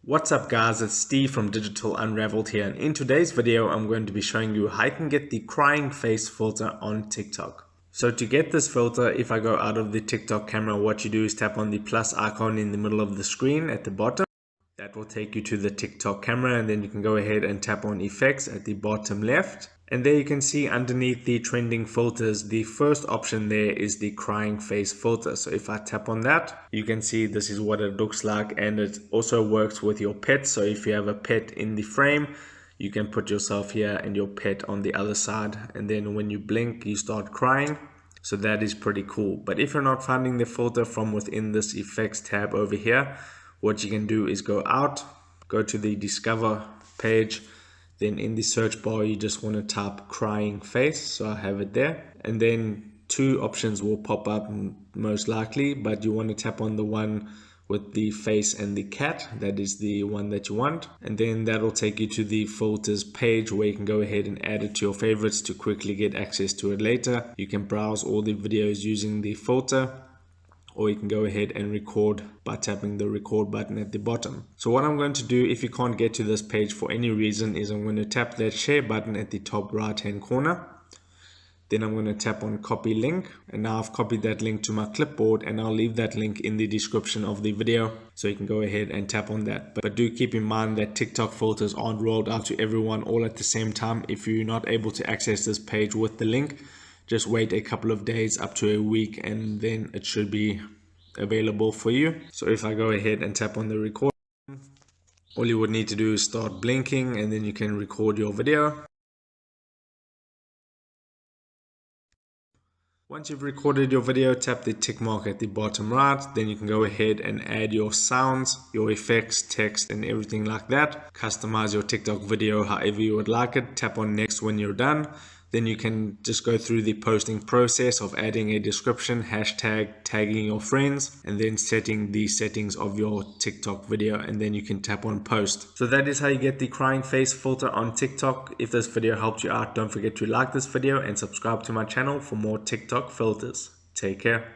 What's up guys, it's Steve from Digital Unraveled here, and in today's video I'm going to be showing you how you can get the crying face filter on TikTok. So to get this filter, if I go out of the TikTok camera, what you do is tap on the plus icon in the middle of the screen at the bottom. That will take you to the TikTok camera, and then you can go ahead and tap on effects at the bottom left. And there you can see underneath the trending filters, the first option there is the crying face filter. So if I tap on that, you can see this is what it looks like, and it also works with your pet. So if you have a pet in the frame, you can put yourself here and your pet on the other side, and then when you blink you start crying. So that is pretty cool. But if you're not finding the filter from within this effects tab over here, what you can do is go out, go to the discover page. Then in the search bar, you just want to type crying face. So I have it there. And then two options will pop up most likely, but you want to tap on the one with the face and the cat. That is the one that you want. And then that'll take you to the filters page where you can go ahead and add it to your favorites to quickly get access to it later. You can browse all the videos using the filter, or you can go ahead and record by tapping the record button at the bottom. So what I'm going to do, if you can't get to this page for any reason, is I'm going to tap that share button at the top right hand corner. Then I'm going to tap on copy link, and now I've copied that link to my clipboard, and I'll leave that link in the description of the video so you can go ahead and tap on that. But do keep in mind that TikTok filters aren't rolled out to everyone all at the same time. If you're not able to access this page with the link, just wait a couple of days up to a week, and then it should be available for you. So if I go ahead and tap on the record, all you would need to do is start blinking, and then you can record your video. Once you've recorded your video, tap the tick mark at the bottom right. Then you can go ahead and add your sounds, your effects, text, and everything like that. Customize your TikTok video however you would like it. Tap on next when you're done. Then you can just go through the posting process of adding a description, hashtag, tagging your friends, and then setting the settings of your TikTok video, and then you can tap on post. So that is how you get the crying face filter on TikTok. If this video helped you out, don't forget to like this video and subscribe to my channel for more TikTok filters. Take care.